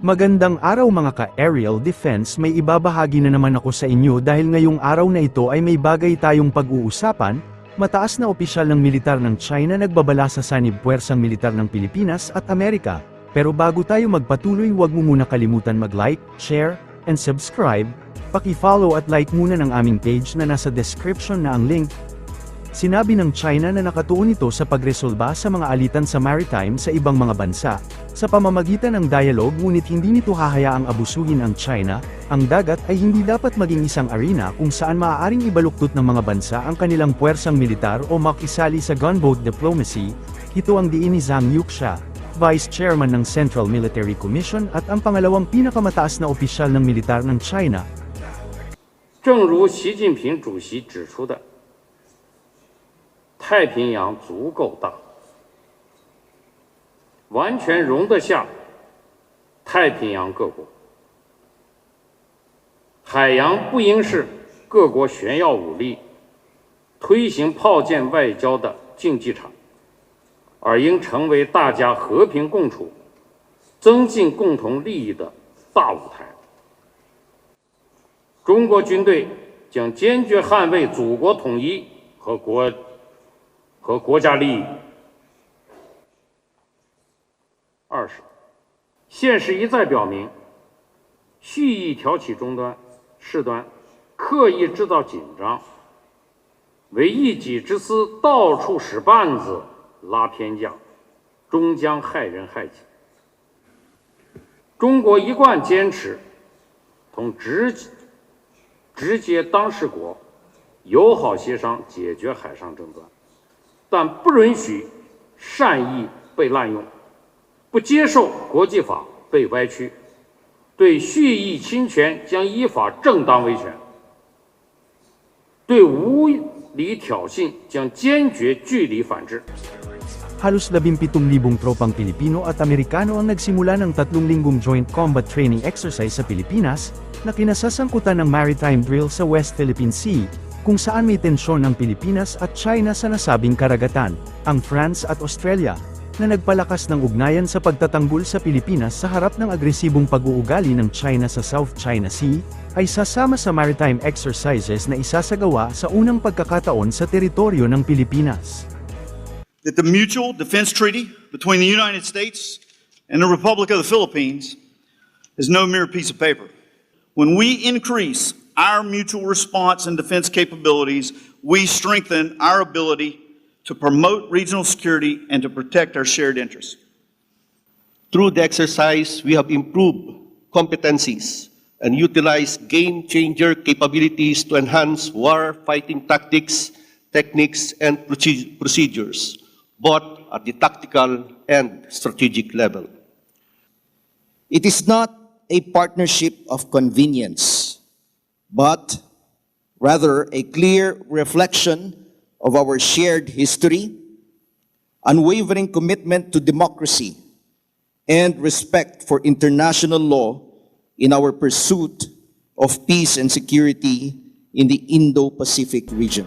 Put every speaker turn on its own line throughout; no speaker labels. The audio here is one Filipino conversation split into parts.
Magandang araw mga ka-aerial defense, may ibabahagi na naman ako sa inyo dahil ngayong araw na ito ay may bagay tayong pag-uusapan. Mataas na opisyal ng militar ng China nagbabala sa sanib puwersang militar ng Pilipinas at Amerika. Pero bago tayo magpatuloy, huwag mo muna kalimutan mag-like, share, and subscribe. Paki-follow at like muna ng aming page na nasa description na ang link. Sinabi ng China na nakatuon ito sa pagresolba sa mga alitan sa maritime sa ibang mga bansa, sa pamamagitan ng dialogue, ngunit hindi nito hahayaang abusuhin ang China. Ang dagat ay hindi dapat maging isang arena kung saan maaaring ibaluktot ng mga bansa ang kanilang puwersang militar o makisali sa gunboat diplomacy. Ito ang diin ni Zhang Yuxia, Vice Chairman ng Central Military Commission at ang pangalawang pinakamataas na opisyal ng militar ng China.
正如习近平主席指出的，太平洋足够大，完全容得下太平洋各国。海洋不应是各国炫耀武力、推行炮舰外交的竞技场，而应成为大家和平共处、增进共同利益的大舞台。中国军队将坚决捍卫祖国统一和国家利益。20，现实一再表明，蓄意挑起事端，刻意制造紧张，为一己之私到处使绊子、拉偏架，终将害人害己。中国一贯坚持同直接当事国友好协商解决海上争端，但不允许善意被滥用，不接受国际法被歪曲，对蓄意侵权将依法正当维权，对无理挑衅将坚决据理反制。
Halos 17,000 tropang Pilipino at Amerikano ang nagsimula ng 3 linggong Joint Combat Training Exercise sa Pilipinas, na kinasasangkutan ng maritime drill sa West Philippine Sea, kung saan may tensyon ng Pilipinas at China sa nasabing karagatan. Ang France at Australia, na nagpalakas ng ugnayan sa pagtatanggol sa Pilipinas sa harap ng agresibong pag-uugali ng China sa South China Sea, ay sasama sa maritime exercises na isasagawa sa unang pagkakataon sa teritoryo ng Pilipinas.
That the Mutual Defense Treaty between the United States and the Republic of the Philippines is no mere piece of paper. When we increase our mutual response and defense capabilities, we strengthen our ability to promote regional security and to protect our shared interests.
Through the exercise, we have improved competencies and utilized game-changer capabilities to enhance war-fighting tactics, techniques, and procedures, both at the tactical and strategic level.
It is not a partnership of convenience, but rather a clear reflection of our shared history, unwavering commitment to democracy, and respect for international law in our pursuit of peace and security in the Indo-Pacific region.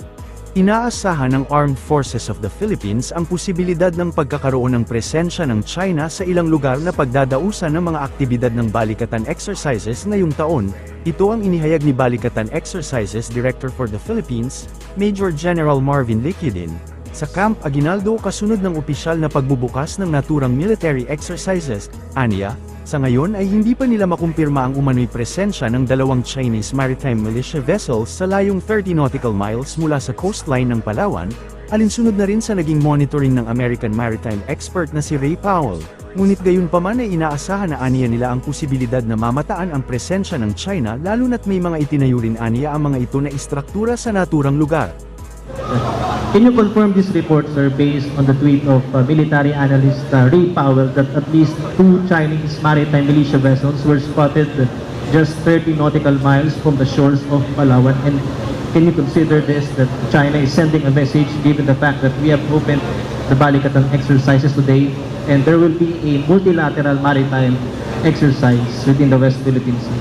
Inaasahan ng Armed Forces of the Philippines ang posibilidad ng pagkakaroon ng presensya ng China sa ilang lugar na pagdadausan ng mga aktibidad ng Balikatan Exercises ngayong taon. Ito ang inihayag ni Balikatan Exercises Director for the Philippines, Major General Marvin Liquidin, sa Camp Aguinaldo kasunod ng opisyal na pagbubukas ng naturang military exercises. Aniya, sa ngayon ay hindi pa nila makumpirma ang umano'y presensya ng 2 Chinese maritime militia vessels sa layong 30 nautical miles mula sa coastline ng Palawan, alinsunod na rin sa naging monitoring ng American maritime expert na si Ray Powell. Ngunit gayunpaman ay inaasahan na aniya nila ang posibilidad na mamataan ang presensya ng China lalo na't may mga itinayo rin aniya ang mga ito na istruktura sa naturang lugar.
Can you confirm these reports are based on the tweet of military analyst Ray Powell that at least 2 Chinese maritime militia vessels were spotted just 30 nautical miles from the shores of Palawan? And can you consider this that China is sending a message given the fact that we have opened the Balikatan exercises today and there will be a multilateral maritime exercise within the West Philippine Sea?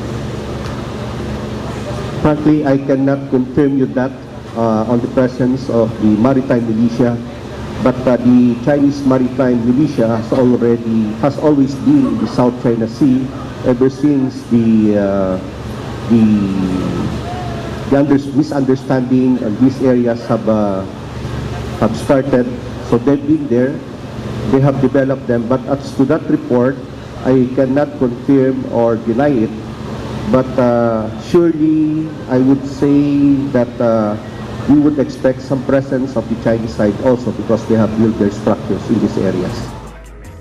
Frankly, I cannot confirm you that on the presence of the maritime militia, but the Chinese maritime militia has always been in the South China Sea ever since the misunderstanding and these areas have started. So they've been there, they have developed them. But as to that report, I cannot confirm or deny it. But surely, I would say that we would expect some presence of the Chinese side also because they have built their structures in these areas.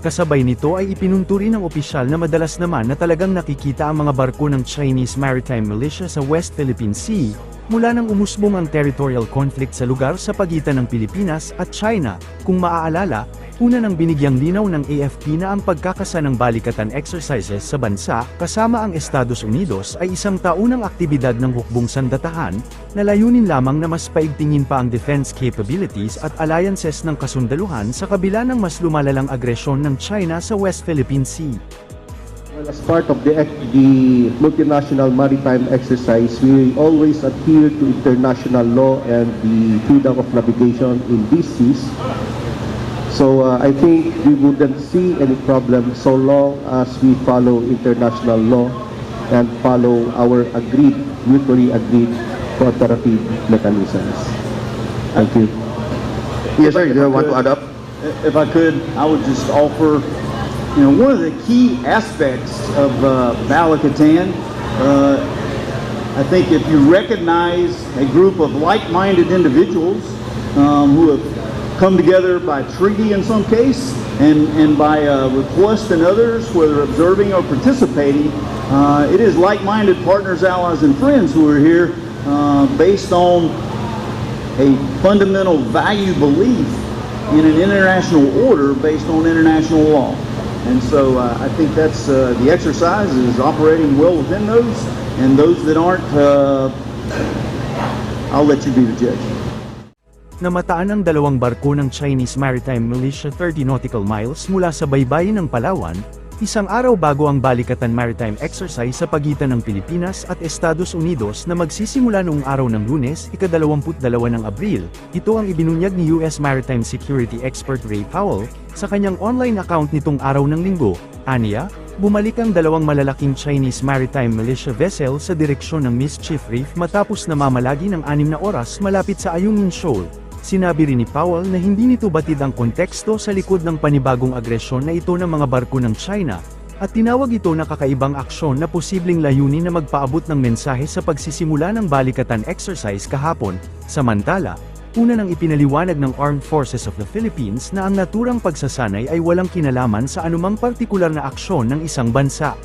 Kasabay nito ay ipinunto rin ng opisyal na madalas naman na talagang nakikita ang mga barko ng Chinese Maritime Militia sa West Philippine Sea, mula nang umusbong ang territorial conflict sa lugar sa pagitan ng Pilipinas at China. Kung maaalala, una nang binigyang linaw ng AFP na ang pagkakasa ng balikatan exercises sa bansa, kasama ang Estados Unidos ay isang taunang aktibidad ng hukbong sandatahan, na layunin lamang na mas paigtingin pa ang defense capabilities at alliances ng kasundaluhan sa kabila ng mas lumalalang agresyon ng China sa West Philippine Sea.
Well, as part of the multinational maritime exercise, we always adhere to international law and the freedom of navigation in these seas. So I think we wouldn't see any problem so long as we follow international law and follow our mutually agreed cooperative mechanisms. Thank you.
Yes, sir. Do you want to add up?
If I could, I would just offer, one of the key aspects of Balikatan, I think if you recognize a group of like-minded individuals who have come together by treaty in some case and by request in others, whether observing or participating, it is like-minded partners, allies, and friends who are here based on a fundamental value belief in an international order based on international law. And so I think that's the exercise is operating well within those, and those that aren't, I'll let you be the judge.
Namataan ang dalawang barko ng Chinese Maritime Militia 30 nautical miles mula sa baybayin ng Palawan, isang araw bago ang balikatan maritime exercise sa pagitan ng Pilipinas at Estados Unidos na magsisimula noong araw ng Lunes, ika-22 ng Abril. Ito ang ibinunyag ni US Maritime Security Expert Ray Powell sa kanyang online account nitong araw ng Linggo. Aniya, bumalik ang dalawang malalaking Chinese Maritime Militia vessel sa direksyon ng Mischief Reef matapos na mamalagi ng 6 na oras malapit sa Ayungin Shoal. Sinabi rin ni Powell na hindi nito batid ang konteksto sa likod ng panibagong agresyon na ito ng mga barko ng China, at tinawag ito na kakaibang aksyon na posibleng layunin na magpaabot ng mensahe sa pagsisimula ng balikatan exercise kahapon. Samantala, una nang ipinaliwanag ng Armed Forces of the Philippines na ang naturang pagsasanay ay walang kinalaman sa anumang partikular na aksyon ng isang bansa.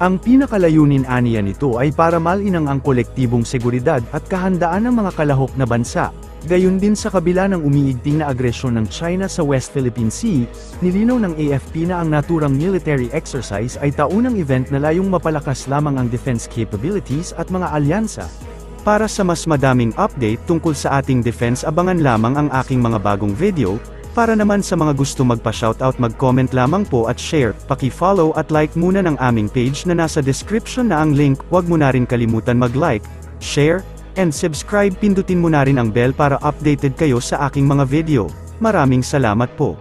Ang pinakalayunin aniya nito ay para malinang ang kolektibong seguridad at kahandaan ng mga kalahok na bansa. Gayon din sa kabila ng umiigting na agresyon ng China sa West Philippine Sea, nilinaw ng AFP na ang naturang military exercise ay taunang event na layong mapalakas lamang ang defense capabilities at mga alyansa. Para sa mas madaming update tungkol sa ating defense, abangan lamang ang aking mga bagong video. Para naman sa mga gusto magpa-shoutout, mag-comment lamang po at share, paki-follow at like muna ng aming page na nasa description na ang link. Huwag mo na rin kalimutan mag-like, share, and subscribe. Pindutin mo na rin ang bell para updated kayo sa aking mga video. Maraming salamat po.